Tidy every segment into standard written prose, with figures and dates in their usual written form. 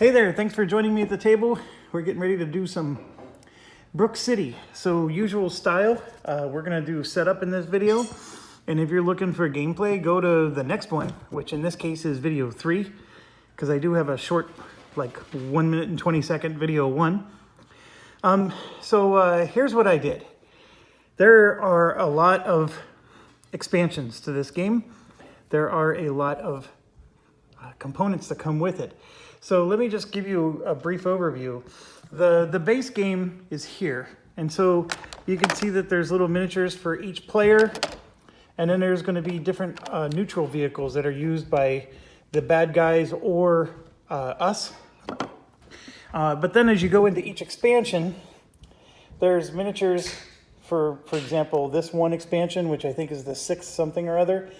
Hey there, thanks for joining me at the table. We're getting ready to do some Brook City. So usual style, we're gonna do setup in this video. And if you're looking for gameplay, go to the next one, which in this case is video 3, because I do have a short, like 1 minute and 20-second video 1. Here's what I did. There are a lot of expansions to this game. There are a lot of components that come with it. So let me just give you a brief overview. The base game is here. And so you can see that there's little miniatures for each player. And then there's going to be different neutral vehicles that are used by the bad guys or us. But then as you go into each expansion, there's miniatures for example, this one expansion, which I think is the 6th something or other.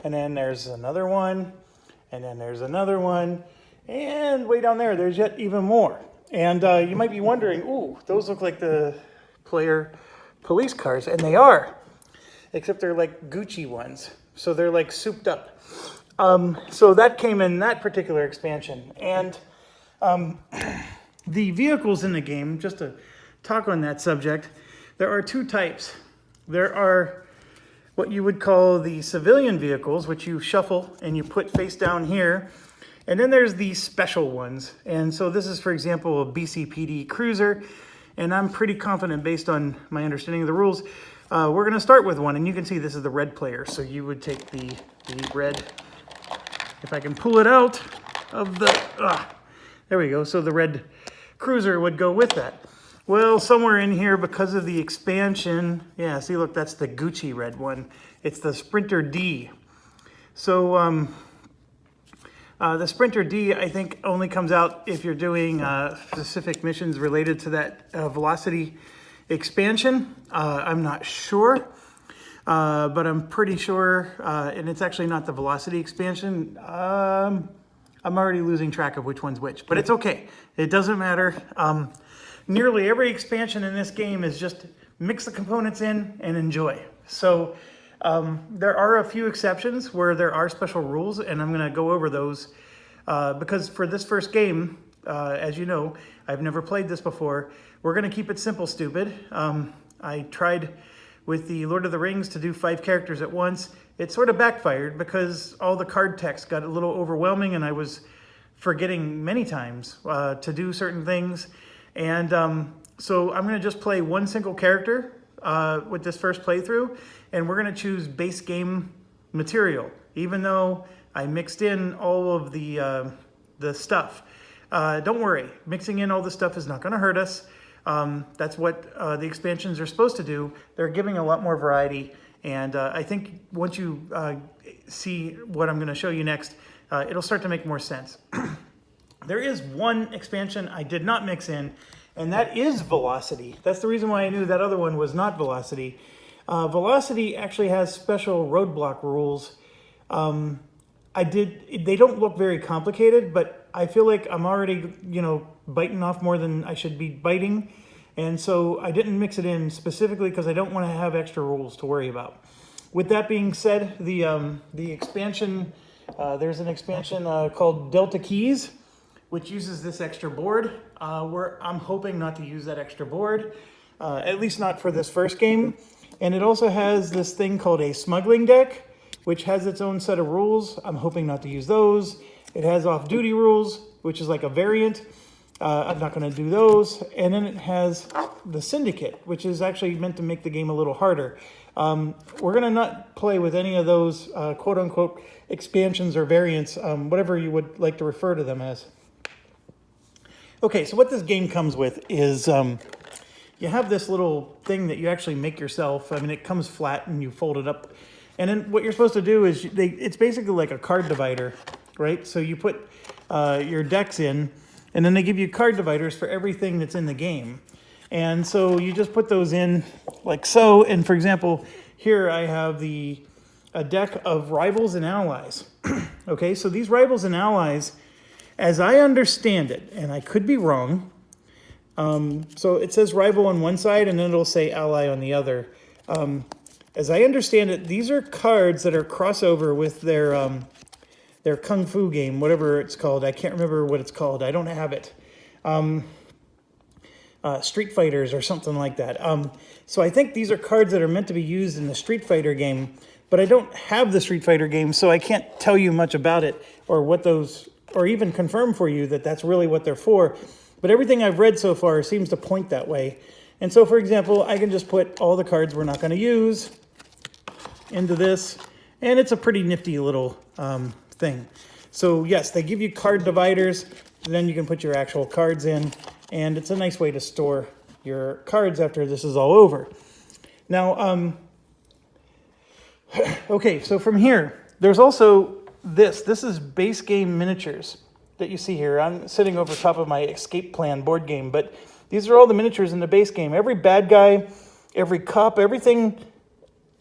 And then there's another one. And then there's another one. And way down there, there's yet even more. And you might be wondering, ooh, those look like the player police cars. And they are, except they're like Gucci ones. So they're like souped up. So that came in that particular expansion. And the vehicles in the game, just to talk on that subject, there are 2 types. There are what you would call the civilian vehicles, which you shuffle and you put face down here. And then there's the special ones. And so this is, for example, a BCPD cruiser. And I'm pretty confident based on my understanding of the rules, we're gonna start with one. And you can see this is the red player. So you would take the red, if I can pull it out of the, there we go. So the red cruiser would go with that. Well, somewhere in here, because of the expansion, yeah, see, look, that's the Gucci red one. It's the Sprinter D. So the Sprinter D, I think, only comes out if you're doing specific missions related to that velocity expansion. I'm not sure, but I'm pretty sure, and it's actually not the velocity expansion. I'm already losing track of which one's which, but it's okay. It doesn't matter. Nearly every expansion in this game is just mix the components in and enjoy. So there are a few exceptions where there are special rules, and I'm going to go over those because for this first game, as you know, I've never played this before. We're going to keep it simple, stupid. I tried with the Lord of the Rings to do 5 characters at once. It sort of backfired because all the card text got a little overwhelming, and I was forgetting many times to do certain things. And so I'm going to just play one single character with this first playthrough, and we're going to choose base game material, even though I mixed in all of the stuff. Don't worry, mixing in all the stuff is not going to hurt us. That's what the expansions are supposed to do. They're giving a lot more variety, and I think once you see what I'm going to show you next, it'll start to make more sense. There is one expansion I did not mix in, and that is Velocity. That's the reason why I knew that other one was not Velocity. Velocity actually has special roadblock rules. They don't look very complicated, but I feel like I'm already, biting off more than I should be biting. And so I didn't mix it in specifically because I don't want to have extra rules to worry about. With that being said, the expansion, there's an expansion called Delta Keys, which uses this extra board, where I'm hoping not to use that extra board, at least not for this first game. And it also has this thing called a smuggling deck, which has its own set of rules. I'm hoping not to use those. It has off-duty rules, which is like a variant. I'm not gonna do those. And then it has the Syndicate, which is actually meant to make the game a little harder. We're gonna not play with any of those quote-unquote expansions or variants, whatever you would like to refer to them as. Okay, so what this game comes with is you have this little thing that you actually make yourself. I mean, it comes flat and you fold it up. And then what you're supposed to do is, it's basically like a card divider, right? So you put your decks in, and then they give you card dividers for everything that's in the game. And so you just put those in like so. And for example, here I have a deck of Rivals and Allies. Okay, so these Rivals and Allies, as I understand it, and I could be wrong, so it says rival on one side and then it'll say ally on the other. As I understand it, these are cards that are crossover with their their kung fu game, whatever it's called. I can't remember what it's called. I don't have it. Street Fighters or something like that. So I think these are cards that are meant to be used in the Street Fighter game, but I don't have the Street Fighter game, so I can't tell you much about it or what those, or even confirm for you that that's really what they're for. But everything I've read so far seems to point that way. And so, for example, I can just put all the cards we're not going to use into this, and it's a pretty nifty little thing. So yes, they give you card dividers, then you can put your actual cards in, and it's a nice way to store your cards after this is all over. Now, okay, so from here, there's also this. This is base game miniatures that you see here. I'm sitting over top of my Escape Plan board game, but these are all the miniatures in the base game. Every bad guy, every cop, everything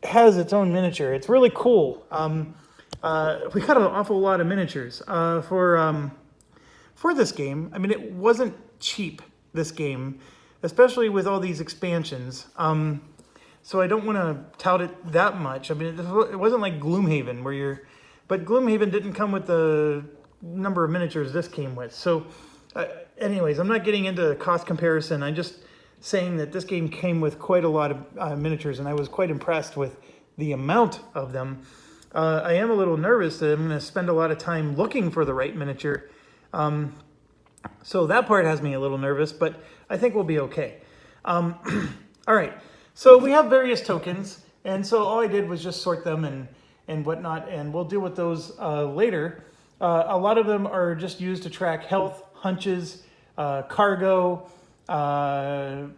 has its own miniature. It's really cool. We got an awful lot of miniatures for this game. I mean, it wasn't cheap, this game, especially with all these expansions. So I don't want to tout it that much. I mean, it wasn't like Gloomhaven where you're, but Gloomhaven didn't come with the number of miniatures this came with. So anyways, I'm not getting into cost comparison. I'm just saying that this game came with quite a lot of miniatures, and I was quite impressed with the amount of them. I am a little nervous that I'm going to spend a lot of time looking for the right miniature. So that part has me a little nervous, but I think we'll be okay. All right, so we have various tokens, and so all I did was just sort them and whatnot, and we'll deal with those later. A lot of them are just used to track health, hunches, cargo,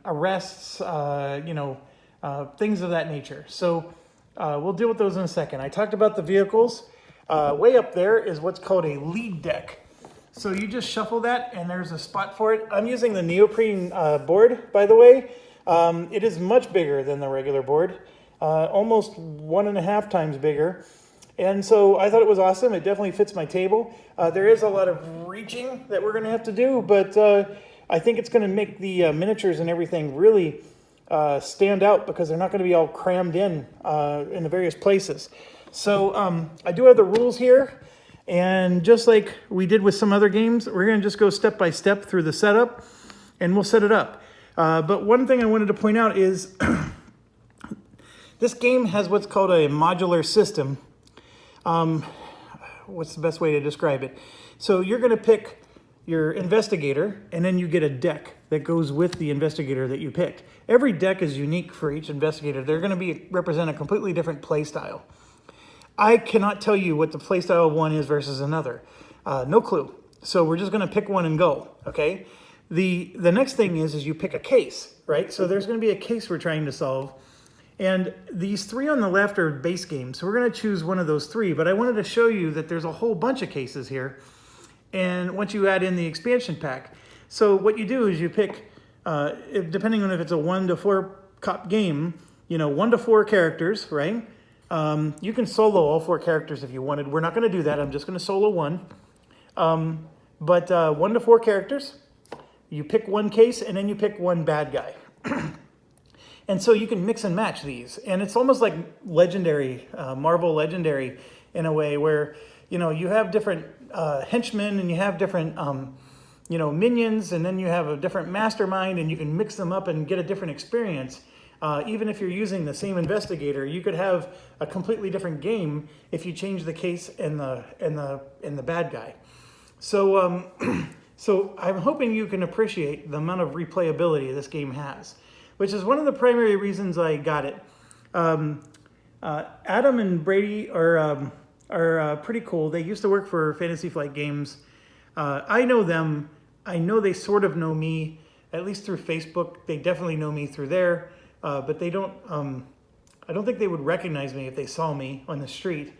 arrests, things of that nature. So we'll deal with those in a second. I talked about the vehicles. Way up there is what's called a lead deck. So you just shuffle that, and there's a spot for it. I'm using the neoprene board, by the way. It is much bigger than the regular board, almost 1.5 times bigger. And so I thought it was awesome. It definitely fits my table. There is a lot of reaching that we're going to have to do, but I think it's going to make the miniatures and everything really stand out because they're not going to be all crammed in the various places. So I do have the rules here. And just like we did with some other games, we're going to just go step by step through the setup, and we'll set it up. But one thing I wanted to point out is this game has what's called a modular system. What's the best way to describe it? So you're going to pick your investigator, and then you get a deck that goes with the investigator that you picked. Every deck is unique for each investigator. They're going to represent a completely different play style. I cannot tell you what the playstyle of one is versus another. No clue. So we're just going to pick one and go, okay? The next thing is you pick a case, right? So there's going to be a case we're trying to solve. And these three on the left are base games. So we're going to choose one of those three. But I wanted to show you that there's a whole bunch of cases here. And once you add in the expansion pack. So what you do is you pick, depending on if it's a 1 to 4 cop game, 1 to 4 characters, right? You can solo all 4 characters if you wanted. We're not going to do that. I'm just going to solo one. But 1 to 4 characters. You pick one case, and then you pick one bad guy. And so you can mix and match these. And it's almost like Legendary, Marvel Legendary in a way where, you have different henchmen, and you have different, minions, and then you have a different mastermind, and you can mix them up and get a different experience. Even if you're using the same investigator, you could have a completely different game if you change the case and the bad guy. So so I'm hoping you can appreciate the amount of replayability this game has, which is one of the primary reasons I got it. Adam and Brady are pretty cool. They used to work for Fantasy Flight Games. I know them. I know they sort of know me, at least through Facebook. They definitely know me through there. But they don't, I don't think they would recognize me if they saw me on the street.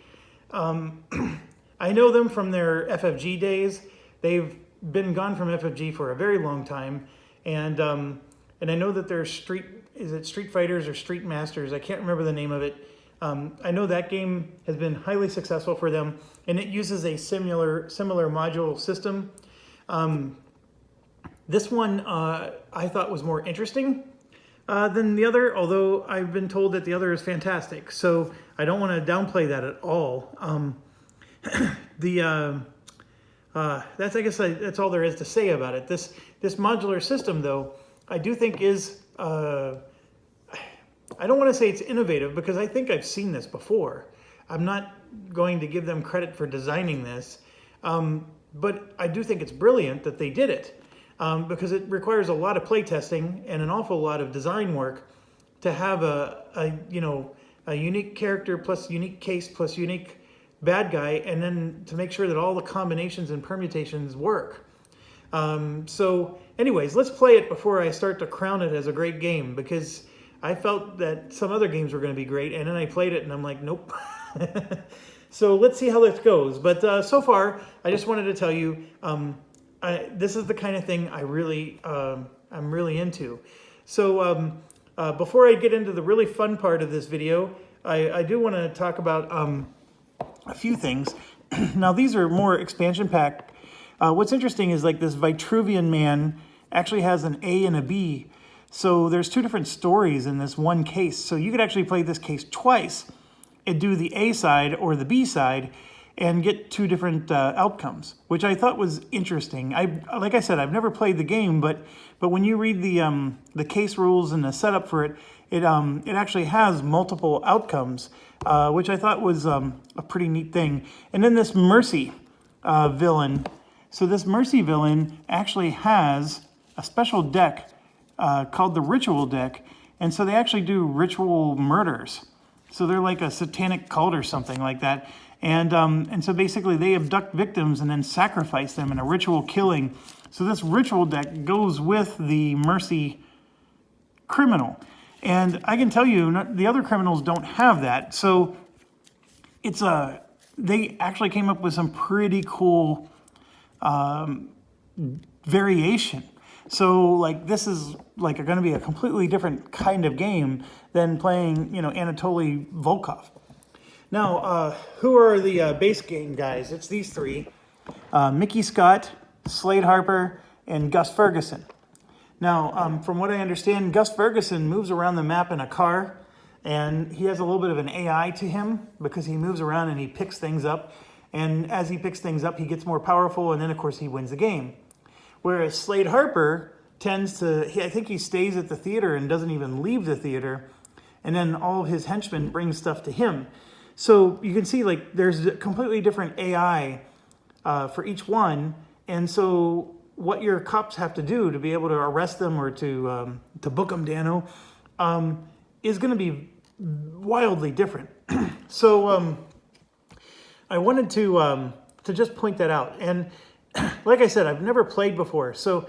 I know them from their FFG days. They've been gone from FFG for a very long time. And I know that they're Street Fighters or Street Masters? I can't remember the name of it. I know that game has been highly successful for them, and it uses a similar module system. This one I thought was more interesting than the other, although I've been told that the other is fantastic. So I don't want to downplay that at all. That's, I guess, that's all there is to say about it. This modular system, though, I do think is, I don't want to say it's innovative because I think I've seen this before. I'm not going to give them credit for designing this, but I do think it's brilliant that they did it because it requires a lot of play testing and an awful lot of design work to have a unique character plus unique case plus unique bad guy, and then to make sure that all the combinations and permutations work. So anyways, let's play it before I start to crown it as a great game, because I felt that some other games were going to be great, and then I played it and I'm like, nope. So let's see how this goes. But so far, I just wanted to tell you, this is the kind of thing I'm really into. So before I get into the really fun part of this video, I do want to talk about a few things. Now, these are more expansion pack. What's interesting is like this Vitruvian man actually has an A and a B. So there's two different stories in this one case. So you could actually play this case twice and do the A side or the B side and get two different outcomes, which I thought was interesting. Like I said, I've never played the game, but when you read the case rules and the setup for it, it actually has multiple outcomes, which I thought was a pretty neat thing. And then this Mercy villain. So this Mercy villain actually has a special deck called the Ritual deck, and so they actually do ritual murders. So they're like a satanic cult or something like that. And so basically they abduct victims and then sacrifice them in a ritual killing. So this Ritual deck goes with the Mercy criminal. And I can tell you, the other criminals don't have that. So it's they actually came up with some pretty cool variation. So like this is like going to be a completely different kind of game than playing, Anatoly Volkov. Now, who are the base game guys? It's these three: Mickey Scott, Slade Harper, and Gus Ferguson. Now, from what I understand, Gus Ferguson moves around the map in a car, and he has a little bit of an AI to him because he moves around and he picks things up. And as he picks things up, he gets more powerful, and then, of course, he wins the game. Whereas Slade Harper tends to, I think he stays at the theater and doesn't even leave the theater, and then all of his henchmen bring stuff to him. So you can see, like, there's a completely different AI for each one, and so what your cops have to do to be able to arrest them or to book them, Dano, is going to be wildly different. So I wanted to just point that out. And like I said, I've never played before, so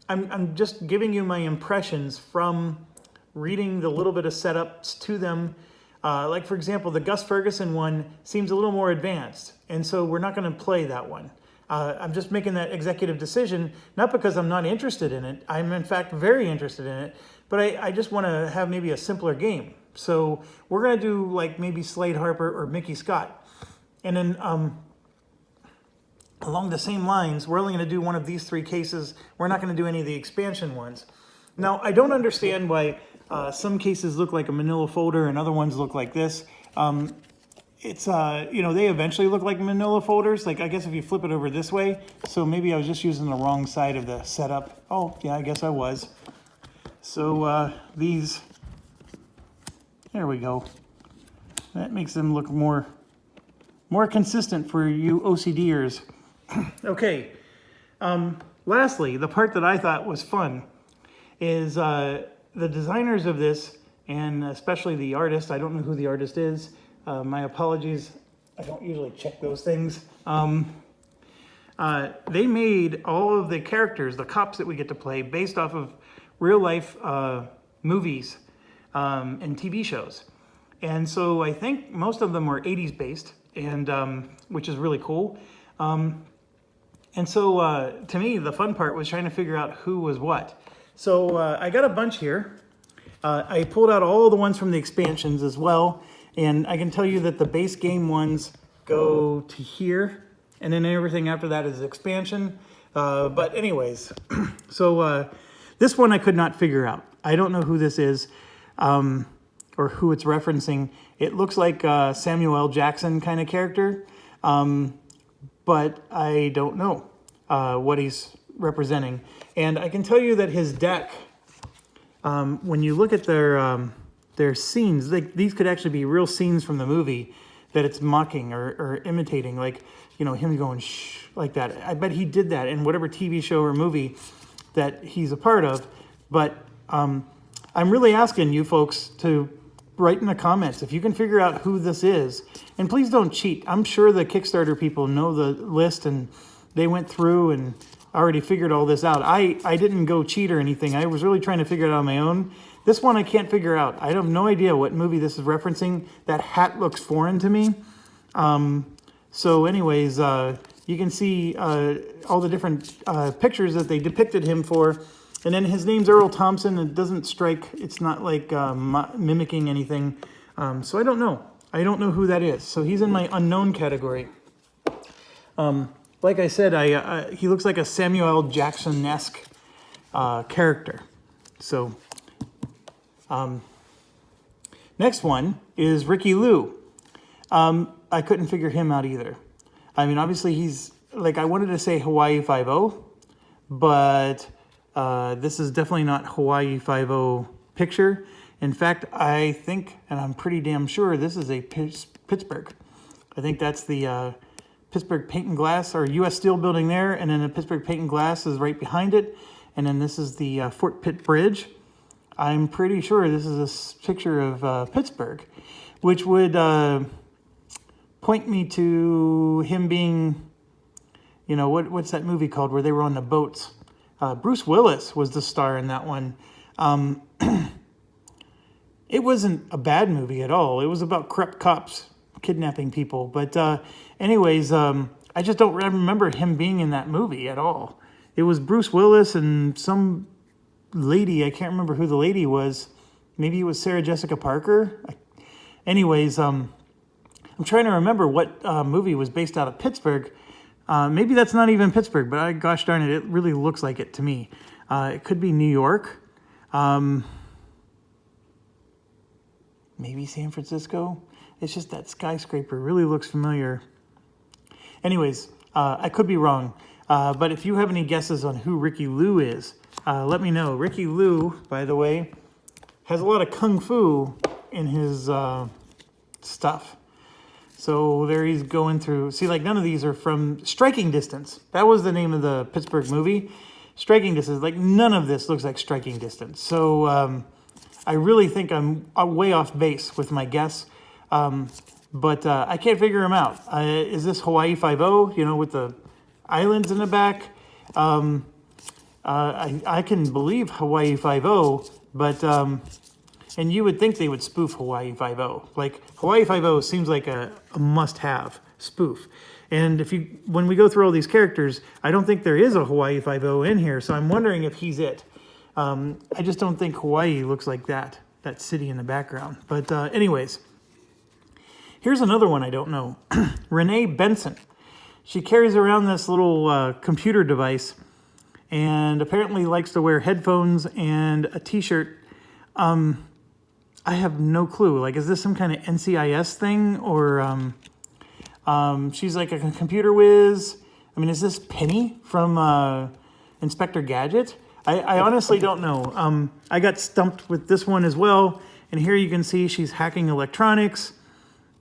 I'm just giving you my impressions from reading the little bit of setups to them. Like, for example, the Gus Ferguson one seems a little more advanced, and so we're not going to play that one. I'm just making that executive decision, not because I'm not interested in it. I'm, in fact, very interested in it, but I just want to have maybe a simpler game. So we're going to do, like, maybe Slade Harper or Mickey Scott. And then along the same lines, we're only going to do one of these three cases. We're not going to do any of the expansion ones. Now, I don't understand why some cases look like a manila folder and other ones look like this. It's, they eventually look like manila folders. Like, I guess if you flip it over this way. So maybe I was just using the wrong side of the setup. Oh, yeah, I guess I was. So these, there we go. That makes them look more consistent for you OCDers. Okay. Lastly, the part that I thought was fun is the designers of this, and especially the artist. I don't know who the artist is. My apologies. I don't usually check those things. They made all of the characters, the cops that we get to play, based off of real life movies and TV shows. And so I think most of them were 80s based, and which is really cool. And so to me, the fun part was trying to figure out who was what. So I got a bunch here. I pulled out all the ones from the expansions as well. And I can tell you that the base game ones go to here. And then everything after that is expansion. But anyways, so this one I could not figure out. I don't know who this is or who it's referencing. It looks like a Samuel L. Jackson kind of character. but I don't know what he's representing. And I can tell you that his deck, when you look at their scenes, these could actually be real scenes from the movie that it's mocking or imitating, like, you know, him going shh like that. I bet he did that in whatever TV show or movie that he's a part of. But I'm really asking you folks to write in the comments if you can figure out who this is. And please don't cheat. I'm sure the Kickstarter people know the list and they went through and already figured all this out. I didn't go cheat or anything. I was really trying to figure it out on my own. This one I can't figure out. I have no idea what movie this is referencing. That hat looks foreign to me. So anyways, you can see all the different pictures that they depicted him for. And then his name's Earl Thompson. It doesn't strike, it's not like mimicking anything. So I don't know. I don't know who that is. So he's in my unknown category. Like I said, he looks like a Samuel L. Jackson-esque character. So next one is Ricky Lou. I couldn't figure him out either. I mean, obviously he's, like, I wanted to say Hawaii Five-0, but this is definitely not Hawaii Five-0 picture. In fact, I think, and I'm pretty damn sure, this is a Pittsburgh. I think that's the Pittsburgh Paint and Glass, or U.S. Steel building there, and then the Pittsburgh Paint and Glass is right behind it, and then this is the Fort Pitt Bridge. I'm pretty sure this is a picture of Pittsburgh, which would point me to him being, you know, what's that movie called where they were on the boats? Bruce Willis was the star in that one. It wasn't a bad movie at all. It was about corrupt cops kidnapping people. But anyways, I just don't remember him being in that movie at all. It was Bruce Willis and some lady. I can't remember who the lady was. Maybe it was Sarah Jessica Parker. Anyways, I'm trying to remember what movie was based out of Pittsburgh. Maybe that's not even Pittsburgh, but gosh darn it, it really looks like it to me. It could be New York. Maybe San Francisco. It's just that skyscraper really looks familiar. Anyways, I could be wrong. But if you have any guesses on who Ricky Lou is, let me know. Ricky Lou, by the way, has a lot of kung fu in his stuff. So there he's going through. See, like, none of these are from Striking Distance. That was the name of the Pittsburgh movie. Striking Distance. Like, none of this looks like Striking Distance. So I really think I'm way off base with my guess. But I can't figure him out. Is this Hawaii Five-0, you know, with the islands in the back? I can believe Hawaii Five-0, but... and you would think they would spoof Hawaii Five-0. Like, Hawaii Five-0 seems like a must-have spoof. And when we go through all these characters, I don't think there is a Hawaii Five-0 in here, so I'm wondering if he's it. I just don't think Hawaii looks like that city in the background. But anyways, here's another one I don't know. Renee Benson. She carries around this little computer device and apparently likes to wear headphones and a t-shirt. I have no clue. Like, is this some kind of NCIS thing? Or she's like a computer whiz. I mean, is this Penny from Inspector Gadget? I honestly don't know. I got stumped with this one as well. And here you can see she's hacking electronics.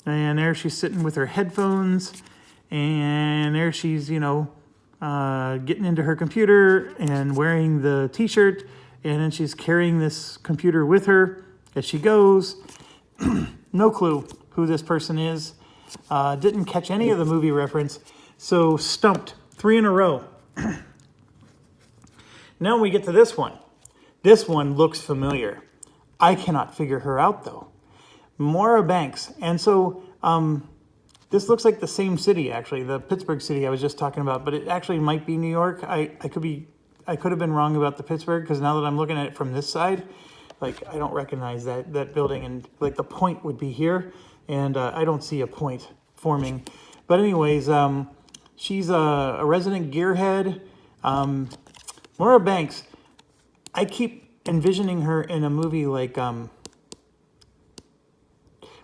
And there she's sitting with her headphones. And there she's, you know, getting into her computer and wearing the t-shirt. And then she's carrying this computer with her as she goes. No clue who this person is. Didn't catch any of the movie reference. So stumped. 3 in a row. Now we get to this one. This one looks familiar. I cannot figure her out, though. Moira Banks. And so this looks like the same city, actually. The Pittsburgh city I was just talking about. But it actually might be New York. I could have been wrong about the Pittsburgh, because now that I'm looking at it from this side, like, I don't recognize that building, and like the point would be here, and I don't see a point forming. But anyways, she's a resident gearhead. Moira Banks, I keep envisioning her in a movie like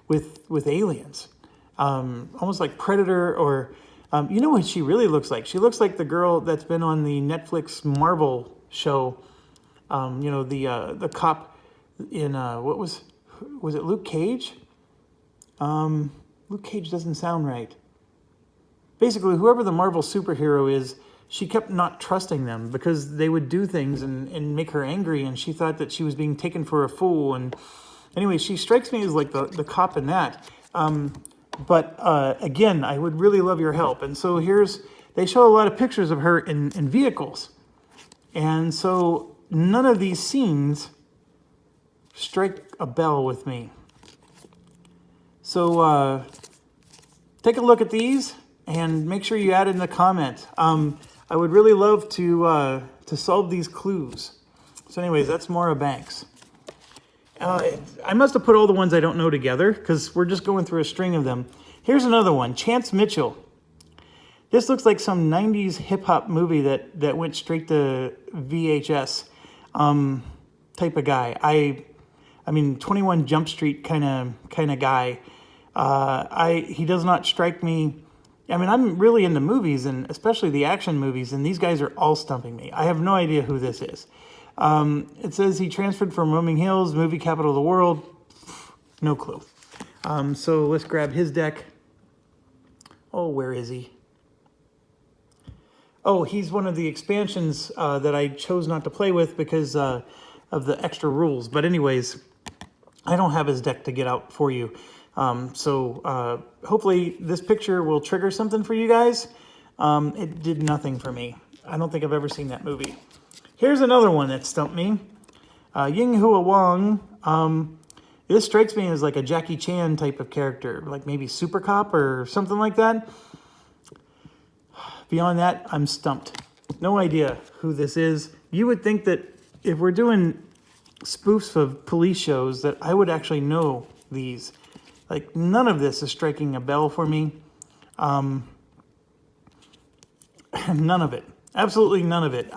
with aliens. almost like Predator, or you know what she really looks like? She looks like the girl that's been on the Netflix Marvel show. You know, the cop in what was it Luke Cage? Luke Cage doesn't sound right. Basically, whoever the Marvel superhero is, she kept not trusting them because they would do things and make her angry, and she thought that she was being taken for a fool. And anyway, she strikes me as like the cop in that. But again, I would really love your help. And so they show a lot of pictures of her in vehicles. And so none of these scenes strike a bell with me. So take a look at these and make sure you add in the comment. I would really love to solve these clues. So anyways, that's Maura Banks. I must have put all the ones I don't know together because we're just going through a string of them. Here's another one, Chance Mitchell. This looks like some 90s hip-hop movie that went straight to VHS type of guy. I mean, 21 Jump Street kind of guy. He does not strike me. I mean, I'm really into movies, and especially the action movies, and these guys are all stumping me. I have no idea who this is. It says he transferred from Roaming Hills, movie capital of the world. No clue. So let's grab his deck. Oh, where is he? Oh, he's one of the expansions that I chose not to play with because of the extra rules. But anyways, I don't have his deck to get out for you. So hopefully this picture will trigger something for you guys. It did nothing for me. I don't think I've ever seen that movie. Here's another one that stumped me. Ying Hua Wong. This strikes me as like a Jackie Chan type of character, like maybe Super Cop or something like that. Beyond that, I'm stumped. No idea who this is. You would think that if we're doing spoofs of police shows that I would actually know these. Like, none of this is striking a bell for me. None of it. Absolutely none of it.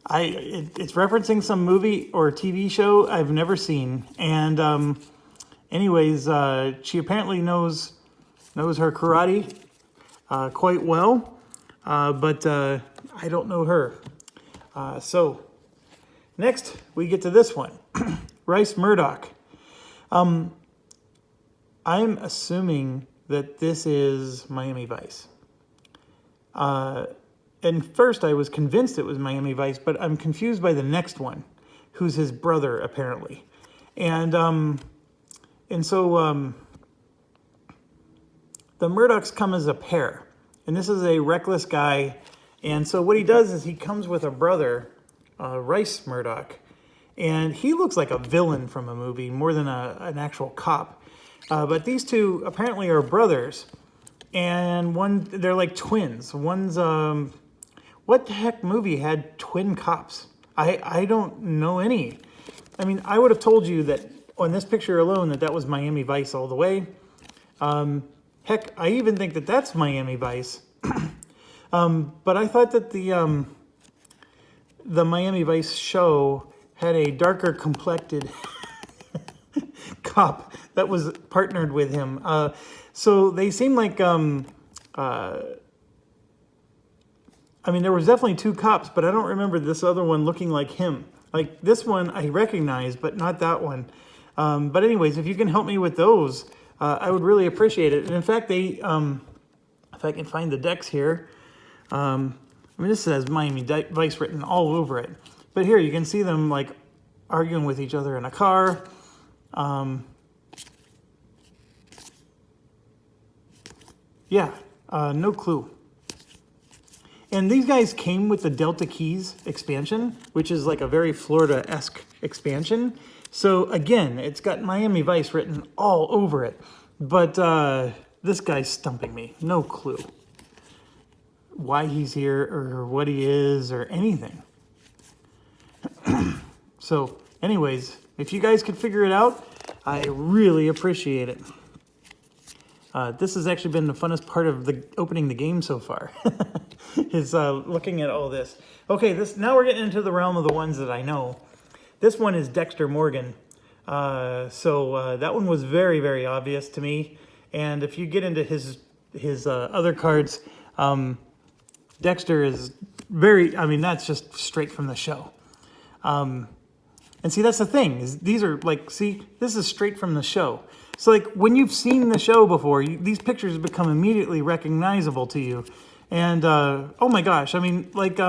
It's referencing some movie or TV show I've never seen. And anyways, she apparently knows her karate quite well. But I don't know her. So next we get to this one. Rice Murdoch. I'm assuming that this is Miami Vice. And first I was convinced it was Miami Vice, but I'm confused by the next one, who's his brother, apparently. And so the Murdochs come as a pair. And this is a reckless guy. And so what he does is he comes with a brother, Rice Murdoch. And he looks like a villain from a movie more than an actual cop. But these two apparently are brothers. And they're like twins. One's, what the heck movie had twin cops? I don't know any. I mean, I would have told you that on this picture alone that was Miami Vice all the way. Heck, I even think that that's Miami Vice. But I thought that the Miami Vice show had a darker complected cop that was partnered with him. So they seem like, I mean, there was definitely two cops, but I don't remember this other one looking like him. Like this one I recognize, but not that one. But anyways, if you can help me with those, I would really appreciate it. And in fact, if I can find the decks here, I mean, this says Miami Vice written all over it. But here, you can see them like arguing with each other in a car. Yeah, no clue. And these guys came with the Delta Keys expansion, which is like a very Florida-esque expansion. So again, it's got Miami Vice written all over it. But this guy's stumping me. No clue why he's here or what he is or anything. So anyways, if you guys could figure it out, I really appreciate it. This has actually been the funnest part of opening the game so far, is looking at all this. Okay, now we're getting into the realm of the ones that I know. This one is Dexter Morgan. So that one was very, very obvious to me. And if you get into his other cards, Dexter is very, I mean, that's just straight from the show. And see, that's the thing, is these are like, see, this is straight from the show. So like when you've seen the show before, these pictures become immediately recognizable to you. And oh my gosh, I mean, like,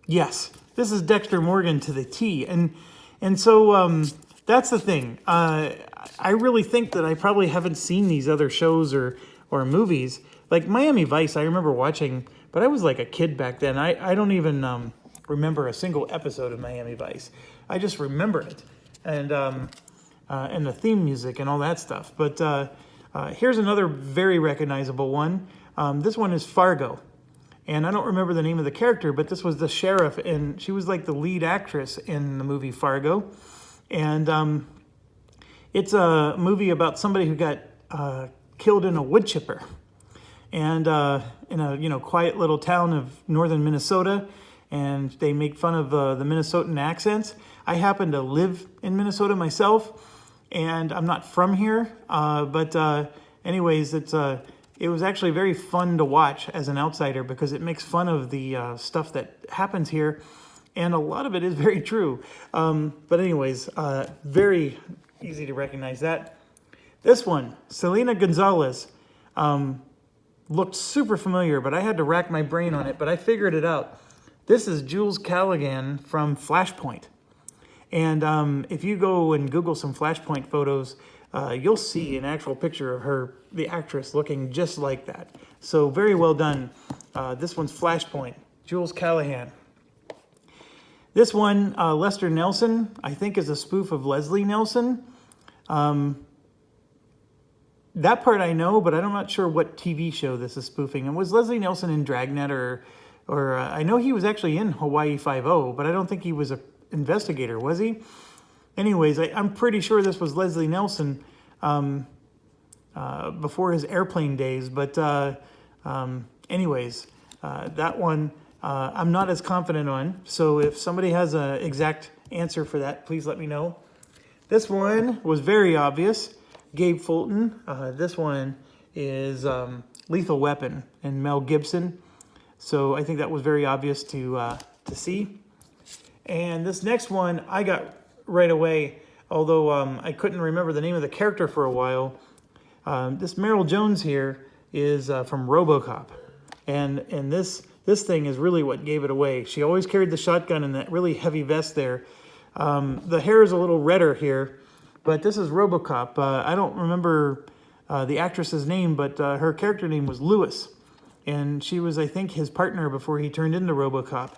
yes, this is Dexter Morgan to the T. And so that's the thing. I really think that I probably haven't seen these other shows or movies. Like Miami Vice, I remember watching, but I was like a kid back then. I don't even remember a single episode of Miami Vice. I just remember it, and the theme music and all that stuff. But here's another very recognizable one. This one is Fargo, and I don't remember the name of the character, but this was the sheriff, and she was like the lead actress in the movie Fargo. And it's a movie about somebody who got killed in a wood chipper, and in a quiet little town of northern Minnesota. And they make fun of the Minnesotan accents. I happen to live in Minnesota myself, and I'm not from here. But anyways, it was actually very fun to watch as an outsider because it makes fun of the stuff that happens here, and a lot of it is very true. But anyways, very easy to recognize that. This one, Selena Gonzalez, looked super familiar, but I had to rack my brain on it, but I figured it out. This is Jules Callaghan from Flashpoint. And if you go and Google some Flashpoint photos, you'll see an actual picture of her, the actress, looking just like that. So very well done. This one's Flashpoint, Jules Callaghan. This one, Lester Nelson, I think is a spoof of Leslie Nelson. That part I know, but I'm not sure what TV show this is spoofing. And was Leslie Nelson in Dragnet or I know he was actually in Hawaii Five-0, but I don't think he was an investigator, was he? Anyways, I'm pretty sure this was Leslie Nelson before his airplane days. But anyways, that one I'm not as confident on. So if somebody has an exact answer for that, please let me know. This one was very obvious. Gabe Fulton. This one is Lethal Weapon and Mel Gibson. So I think that was very obvious to see. And this next one I got right away, although I couldn't remember the name of the character for a while. This Meryl Jones here is from RoboCop. And this thing is really what gave it away. She always carried the shotgun in that really heavy vest there. The hair is a little redder here, but this is RoboCop. I don't remember the actress's name, but her character name was Lewis. And she was, I think, his partner before he turned into RoboCop.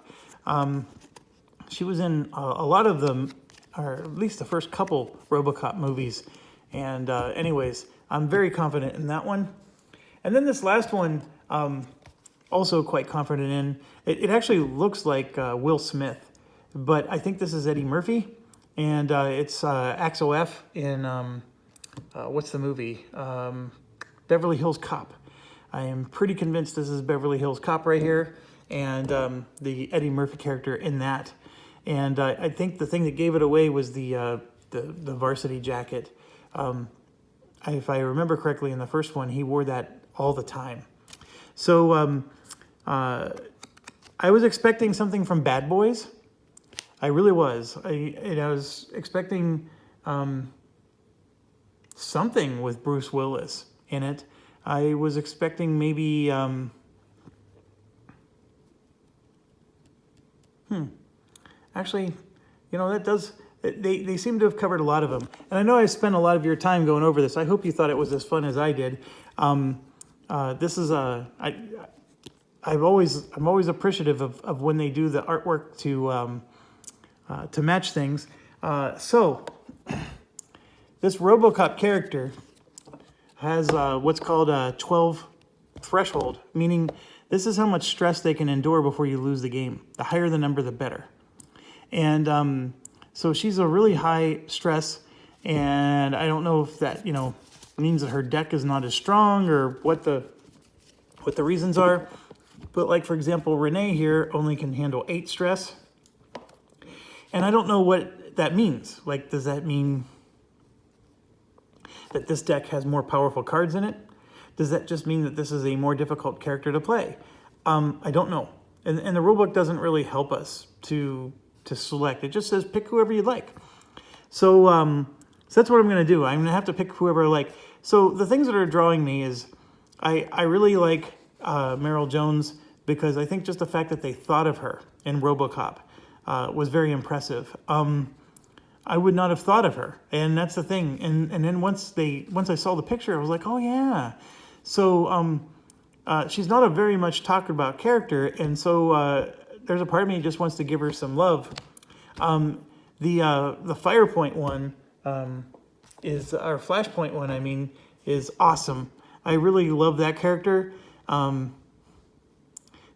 She was in a lot of them, or at least the first couple RoboCop movies. And anyways, I'm very confident in that one. And then this last one, also quite confident in. It actually looks like Will Smith, but I think this is Eddie Murphy. And it's Axel F in, what's the movie? Beverly Hills Cop. I am pretty convinced this is Beverly Hills Cop right here, and the Eddie Murphy character in that. And I think the thing that gave it away was the varsity jacket. If I remember correctly, in the first one, he wore that all the time. So I was expecting something from Bad Boys. I really was. I was expecting something with Bruce Willis in it. I was expecting maybe, actually, that does, they seem to have covered a lot of them. And I know I spent a lot of your time going over this. I hope you thought it was as fun as I did. This is I'm always appreciative of when they do the artwork to match things. So this RoboCop character has what's called a 12 threshold, meaning this is how much stress they can endure before you lose the game. The higher the number, the better. And so she's a really high stress, and I don't know if that means that her deck is not as strong or what the reasons are. But like, for example, Renee here only can handle 8 stress, and I don't know what that means. Like, does that mean that this deck has more powerful cards in it? Does that just mean that this is a more difficult character to play? I don't know. And the rulebook doesn't really help us to select. It just says pick whoever you like. So, so that's what I'm going to do. I'm going to have to pick whoever I like. So the things that are drawing me is I really like Meryl Jones, because I think just the fact that they thought of her in RoboCop was very impressive. I would not have thought of her, and that's the thing. And then once I saw the picture, I was like, oh yeah. So she's not a very much talked about character, and so there's a part of me that just wants to give her some love. The Firepoint one is, or Flashpoint one, I mean, is awesome. I really love that character.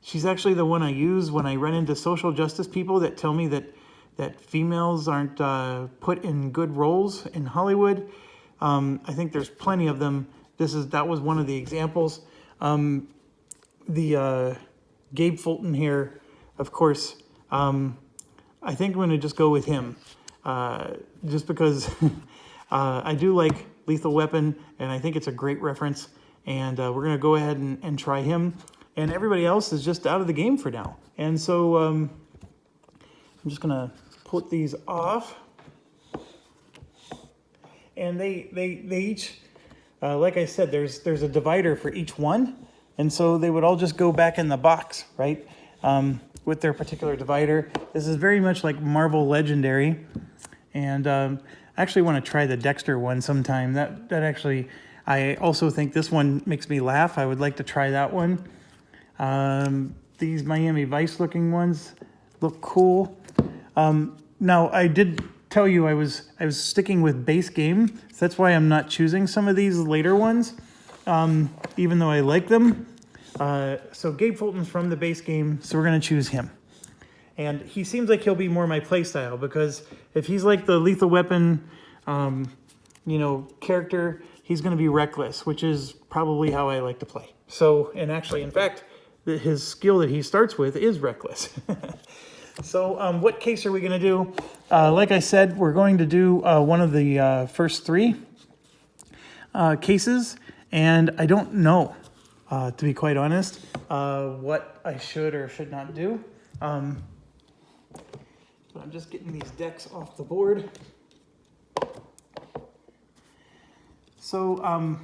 She's actually the one I use when I run into social justice people that tell me that females aren't put in good roles in Hollywood. I think there's plenty of them. That was one of the examples. Gabe Fulton here, of course. I think I'm going to just go with him, just because I do like Lethal Weapon, and I think it's a great reference. And we're going to go ahead and try him. And everybody else is just out of the game for now. And so I'm just going to put these off. And they each, like I said, there's a divider for each one. And so they would all just go back in the box, right? With their particular divider. This is very much like Marvel Legendary. And I actually want to try the Dexter one sometime. That actually, I also think this one makes me laugh. I would like to try that one. These Miami Vice looking ones look cool. Now I did tell you I was sticking with base game. So that's why I'm not choosing some of these later ones, even though I like them. So Gabe Fulton's from the base game, so we're going to choose him. And he seems like he'll be more my play style, because if he's like the Lethal Weapon, character, he's going to be reckless, which is probably how I like to play. So, and actually, in fact, his skill that he starts with is reckless. So what case are we going to do? Like I said, we're going to do one of the first three cases, and I don't know, to be quite honest, what I should or should not do. But I'm just getting these decks off the board. So,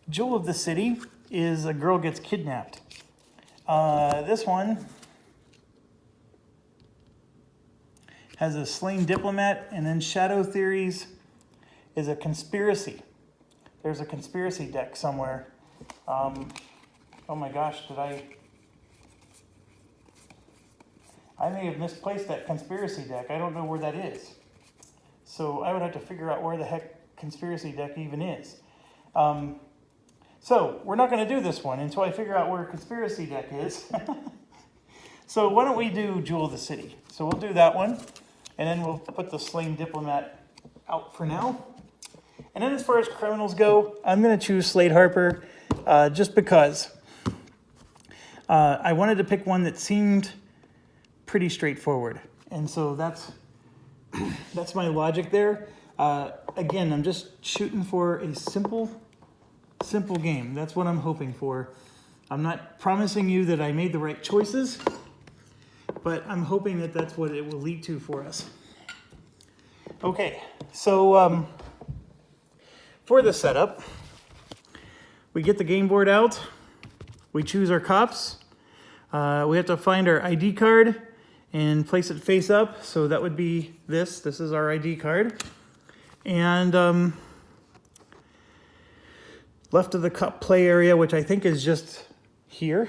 Jewel of the City is a girl gets kidnapped. This one has a slain diplomat, and then Shadow Theories is a conspiracy. There's a conspiracy deck somewhere. Oh my gosh, I may have misplaced that conspiracy deck. I don't know where that is. So I would have to figure out where the heck conspiracy deck even is. So we're not going to do this one until I figure out where conspiracy deck is. So why don't we do Jewel of the City? So we'll do that one, and then we'll put the slain diplomat out for now. And then as far as criminals go, I'm going to choose Slade Harper, just because I wanted to pick one that seemed pretty straightforward. And so that's my logic there. Again, I'm just shooting for a simple game. That's what I'm hoping for. I'm not promising you that I made the right choices, but I'm hoping that that's what it will lead to for us. Okay, so for the setup, we get the game board out, we choose our cops, we have to find our ID card and place it face up, so that would be this is our ID card, and left of the cup play area, which I think is just here.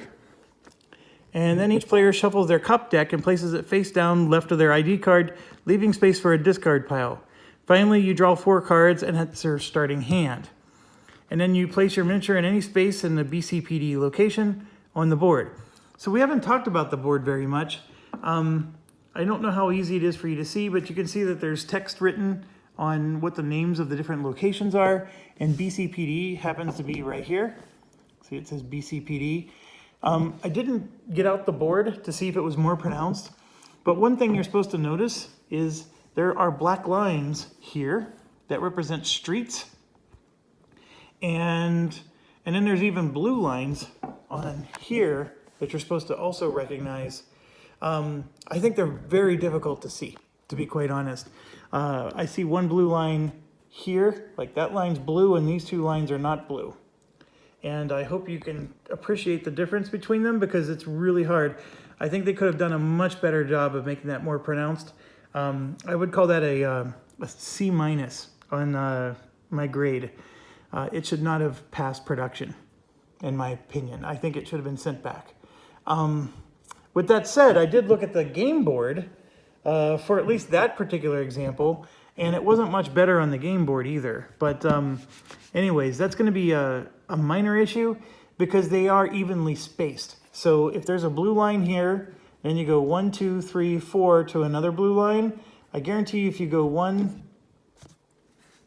And then each player shuffles their cup deck and places it face down left of their ID card, leaving space for a discard pile. Finally, you draw 4 cards, and that's your starting hand. And then you place your miniature in any space in the BCPD location on the board. So we haven't talked about the board very much. I don't know how easy it is for you to see, but you can see that there's text written on what the names of the different locations are, and BCPD happens to be right here. See, it says BCPD. I didn't get out the board to see if it was more pronounced, but one thing you're supposed to notice is there are black lines here that represent streets. And then there's even blue lines on here that you're supposed to also recognize. I think they're very difficult to see, to be quite honest. I see one blue line here, like that line's blue and these two lines are not blue. And I hope you can appreciate the difference between them because it's really hard. I think they could have done a much better job of making that more pronounced. I would call that a C- on my grade. It should not have passed production, in my opinion. I think it should have been sent back. With that said, I did look at the game board for at least that particular example, and it wasn't much better on the game board either. But anyways, that's going to be a minor issue because they are evenly spaced. So if there's a blue line here, then you go 1, 2, 3, 4 to another blue line. I guarantee you if you go 1,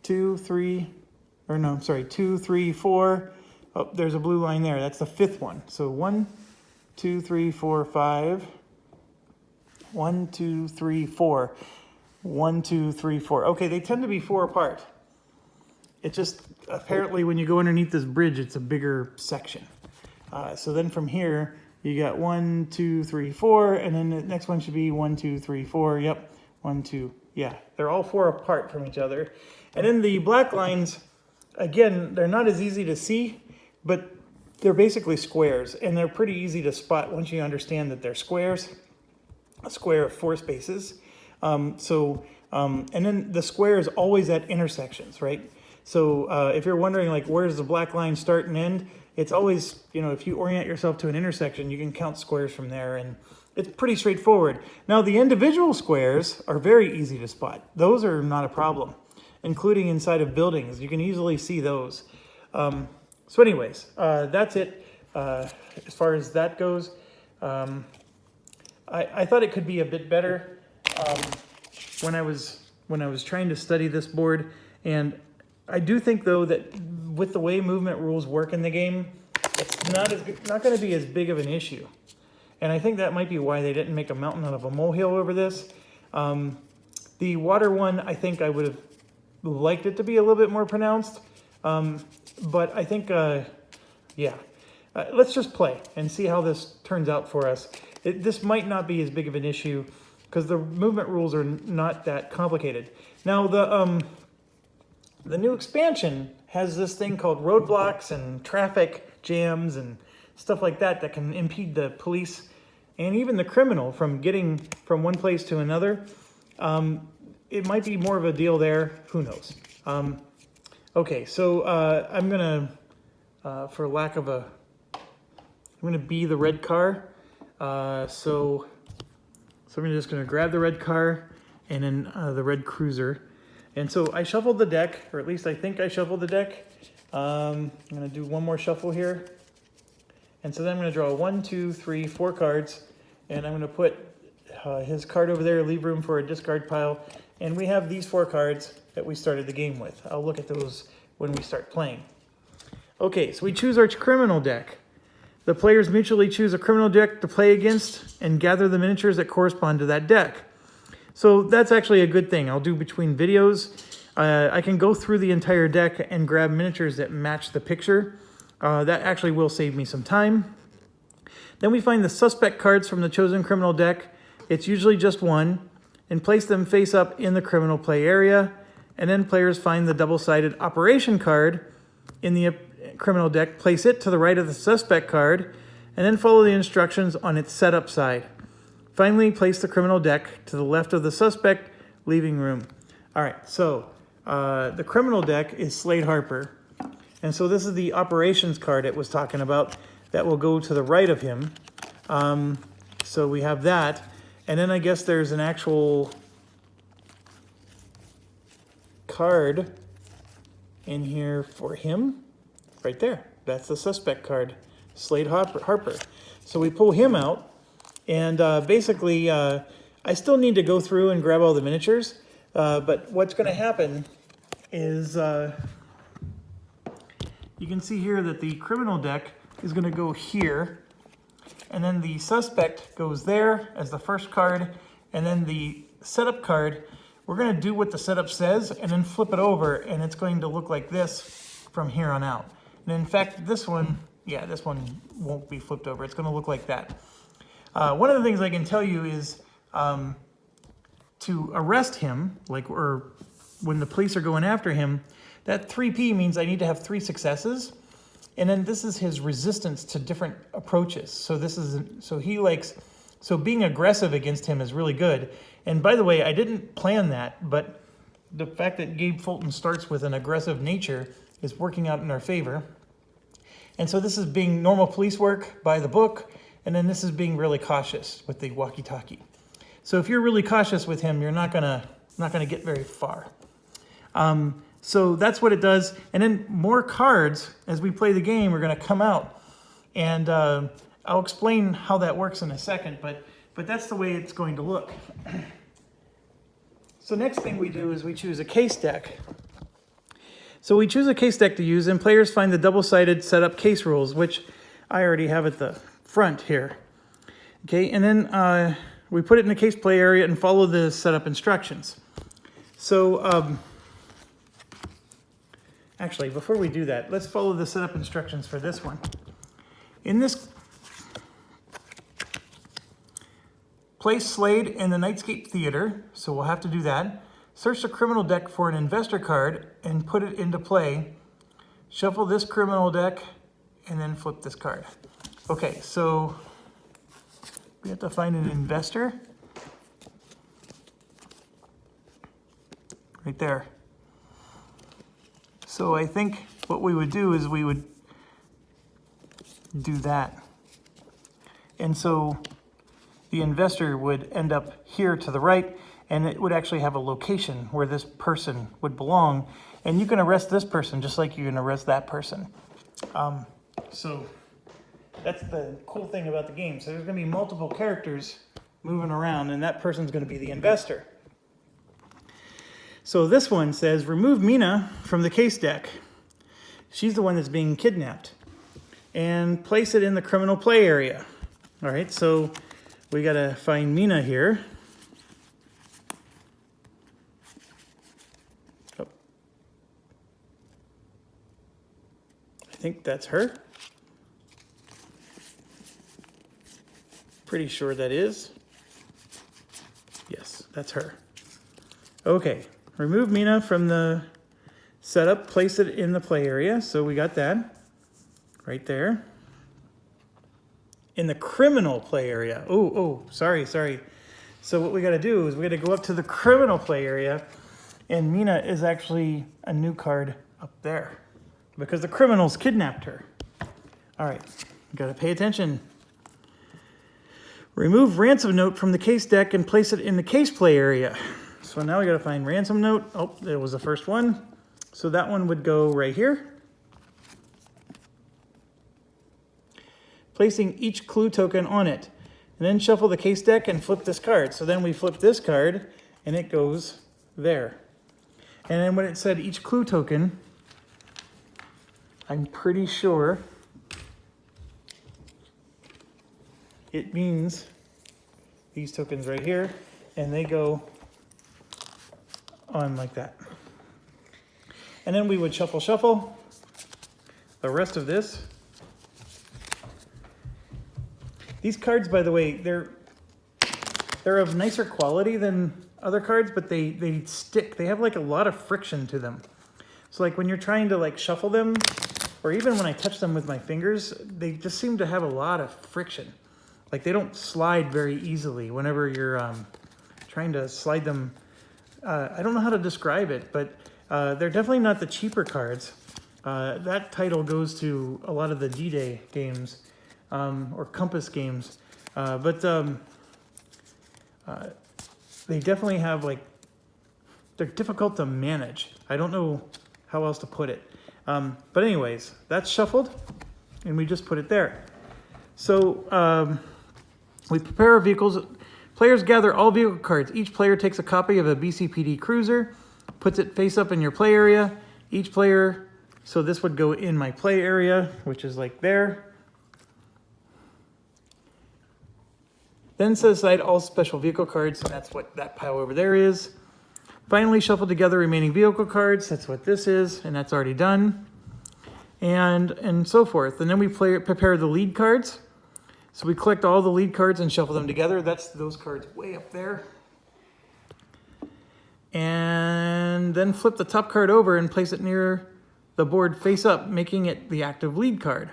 2, 3, or no, I'm sorry, 2, 3, 4. Oh, there's a blue line there. That's the fifth one. So 1, 2, 3, 4, 5. 1, 2, 3, 4. 1, 2, 3, 4. Okay, they tend to be 4 apart. It just, apparently when you go underneath this bridge, it's a bigger section. So then from here, you got 1, 2, 3, 4, and then the next one should be 1, 2, 3, 4. Yep, 1, 2. Yeah, they're all 4 apart from each other. And then the black lines, again, they're not as easy to see, but they're basically squares, and they're pretty easy to spot once you understand that they're squares. A square of 4 spaces. And then the square is always at intersections, right? So if you're wondering, like, where's the black line start and end, it's always, you know, if you orient yourself to an intersection, you can count squares from there, and it's pretty straightforward. Now, the individual squares are very easy to spot. Those are not a problem, including inside of buildings. You can easily see those. So anyways, that's it as far as that goes. I thought it could be a bit better when I was trying to study this board, and I do think though that with the way movement rules work in the game, it's not going to be as big of an issue, and I think that might be why they didn't make a mountain out of a molehill over this. The water one, I think I would have liked it to be a little bit more pronounced, but I think yeah. Let's just play and see how this turns out for us. This might not be as big of an issue because the movement rules are not that complicated. Now, the new expansion has this thing called roadblocks and traffic jams and stuff like that that can impede the police and even the criminal from getting from one place to another. It might be more of a deal there. Who knows? Okay, so I'm going to, for lack of a... I'm going to be the red car. So I'm just going to grab the red car and then the red cruiser. And so I shuffled the deck, or at least I think I shuffled the deck. I'm going to do one more shuffle here. And so then I'm going to draw 1, 2, 3, 4 cards. And I'm going to put his card over there, leave room for a discard pile. And we have these 4 cards that we started the game with. I'll look at those when we start playing. Okay, so we choose our criminal deck. The players mutually choose a criminal deck to play against and gather the miniatures that correspond to that deck. So that's actually a good thing. I'll do between videos. I can go through the entire deck and grab miniatures that match the picture. That actually will save me some time. Then we find the suspect cards from the chosen criminal deck. It's usually just one, and place them face up in the criminal play area. And then players find the double-sided operation card in the criminal deck, place it to the right of the suspect card, and then follow the instructions on its setup side. Finally, place the criminal deck to the left of the suspect, leaving room. All right, so the criminal deck is Slade Harper, and so this is the operations card it was talking about that will go to the right of him. So we have that, and then I guess there's an actual card in here for him. Right there. That's the suspect card, Slade Harper. So we pull him out, and basically I still need to go through and grab all the miniatures, but what's going to happen is you can see here that the criminal deck is going to go here, and then the suspect goes there as the first card, and then the setup card we're going to do what the setup says and then flip it over, and it's going to look like this from here on out. And in fact, this one, yeah, this one won't be flipped over. It's going to look like that. One of the things I can tell you is to arrest him, or when the police are going after him, that 3P means I need to have 3 successes. And then this is his resistance to different approaches. So so being aggressive against him is really good. And by the way, I didn't plan that, but the fact that Gabe Fulton starts with an aggressive nature is working out in our favor. And so this is being normal police work by the book, and then this is being really cautious with the walkie-talkie. So if you're really cautious with him, you're not gonna get very far. So that's what it does. And then more cards, as we play the game, are gonna come out. And I'll explain how that works in a second, but that's the way it's going to look. So next thing we do is we choose a case deck. So we choose a case deck to use, and players find the double-sided setup case rules, which I already have at the front here. Okay, and then we put it in the case play area and follow the setup instructions. So actually, before we do that, let's follow the setup instructions for this one. In this, place Slade in the Nightscape Theater, so we'll have to do that. Search the criminal deck for an investor card and put it into play. Shuffle this criminal deck and then flip this card. Okay, so we have to find an investor. Right there. So I think what we would do is we would do that. And so the investor would end up here to the right, and it would actually have a location where this person would belong. And you can arrest this person just like you can arrest that person. So that's the cool thing about the game. So there's going to be multiple characters moving around, and that person's going to be the investor. So this one says, remove Mina from the case deck. She's the one that's being kidnapped. And place it in the criminal play area. All right, so we got to find Mina here. Oh. I think that's her. Pretty sure that is. Yes, that's her. Okay, remove Mina from the setup, place it in the play area. So we got that right there. In the criminal play area. Oh, sorry. So what we got to do is we got to go up to the criminal play area, and Mina is actually a new card up there because the criminals kidnapped her. All right, got to pay attention. Remove ransom note from the case deck and place it in the case play area. So now we got to find ransom note. Oh, there was the first one. So that one would go right here. Placing each clue token on it. And then shuffle the case deck and flip this card. So then we flip this card and it goes there. And then when it said each clue token, I'm pretty sure it means these tokens right here, and they go on like that. And then we would shuffle the rest of this. These cards, by the way, they're of nicer quality than other cards, but they stick. They have like a lot of friction to them. So like when you're trying to like shuffle them, or even when I touch them with my fingers, they just seem to have a lot of friction. Like they don't slide very easily whenever you're trying to slide them. I don't know how to describe it, but they're definitely not the cheaper cards. That title goes to a lot of the D-Day games. Or Compass games, but they definitely have they're difficult to manage. I don't know how else to put it. But anyways, that's shuffled, and we just put it there. So we prepare our vehicles. Players gather all vehicle cards. Each player takes a copy of a BCPD cruiser, puts it face up in your play area. Each player, so this would go in my play area, which is like there. Then set aside all special vehicle cards, so that's what that pile over there is. Finally, shuffle together remaining vehicle cards. That's what this is, and that's already done. And so forth. And then we prepare the lead cards. So we collect all the lead cards and shuffle them together. That's those cards way up there. And then flip the top card over and place it near the board face up, making it the active lead card.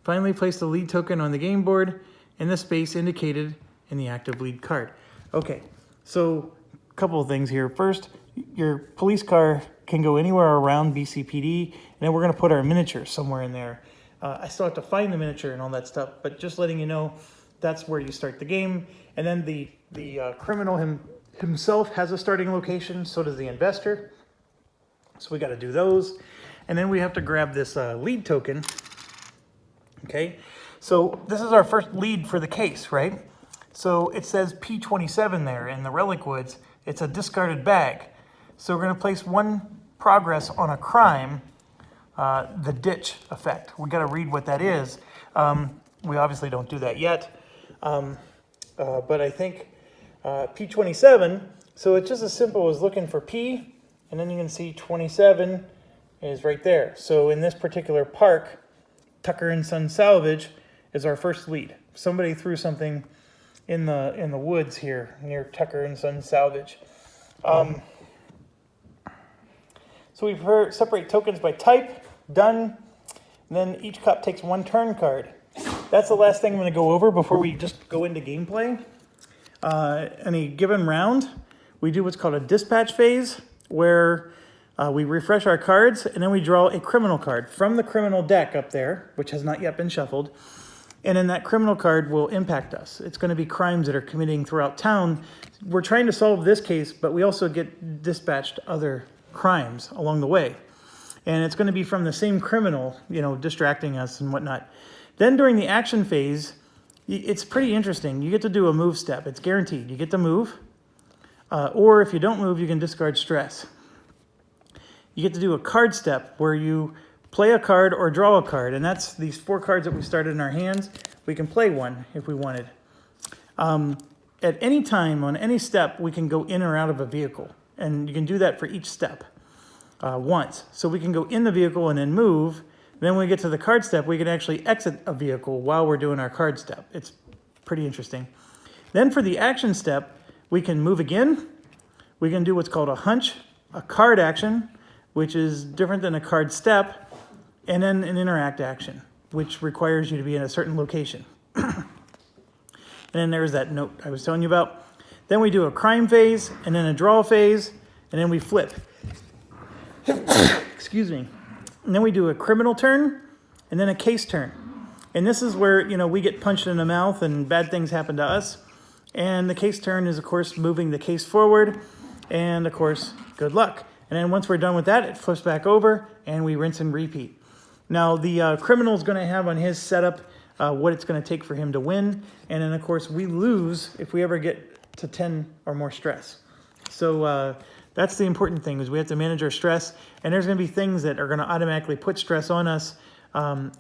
Finally, place the lead token on the game board in the space indicated in the active lead card. Okay, so a couple of things here. First, your police car can go anywhere around BCPD, and then we're going to put our miniature somewhere in there. I still have to find the miniature and all that stuff, but just letting you know, that's where you start the game. And then the criminal himself has a starting location, so does the investor. So we got to do those. And then we have to grab this lead token. Okay, so this is our first lead for the case, right? So it says P27 there in the relic woods. It's a discarded bag. So we're going to place one progress on a crime, the ditch effect. We got to read what that is. We obviously don't do that yet, but I think P27. So it's just as simple as looking for P, and then you can see 27 is right there. So in this particular park, Tucker and Son Salvage is our first lead. Somebody threw something in the woods here near Tucker and Son Salvage. So we separate tokens by type, done. And then each cop takes one turn card. That's the last thing I'm going to go over before we just go into gameplay. In a given round, we do what's called a dispatch phase, where we refresh our cards, and then we draw a criminal card from the criminal deck up there, which has not yet been shuffled. And then that criminal card will impact us. It's going to be crimes that are committing throughout town. We're trying to solve this case, but we also get dispatched other crimes along the way. And it's going to be from the same criminal, you know, distracting us and whatnot. Then during the action phase, it's pretty interesting. You get to do a move step. It's guaranteed. You get to move. Or if you don't move, you can discard stress. You get to do a card step where you play a card or draw a card. And that's these 4 cards that we started in our hands. We can play one if we wanted. At any time, on any step, we can go in or out of a vehicle. And you can do that for each step once. So we can go in the vehicle and then move. Then when we get to the card step, we can actually exit a vehicle while we're doing our card step. It's pretty interesting. Then for the action step, we can move again. We can do what's called a hunch, a card action, which is different than a card step, and then an interact action, which requires you to be in a certain location. And then there's that note I was telling you about. Then we do a crime phase, and then a draw phase, and then we flip. Excuse me. And then we do a criminal turn, and then a case turn. And this is where, you know, we get punched in the mouth and bad things happen to us. And the case turn is, of course, moving the case forward. And, of course, good luck. And then once we're done with that, it flips back over, and we rinse and repeat. Now, the criminal is going to have on his setup what it's going to take for him to win. And then, of course, we lose if we ever get to 10 or more stress. So that's the important thing, is we have to manage our stress. And there's going to be things that are going to automatically put stress on us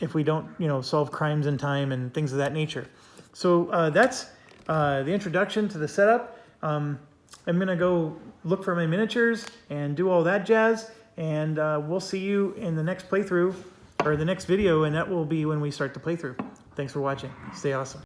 if we don't, you know, solve crimes in time and things of that nature. So that's the introduction to the setup. I'm going to go look for my miniatures and do all that jazz. And we'll see you in the next playthrough, or the next video, and that will be when we start the playthrough. Thanks for watching. Stay awesome.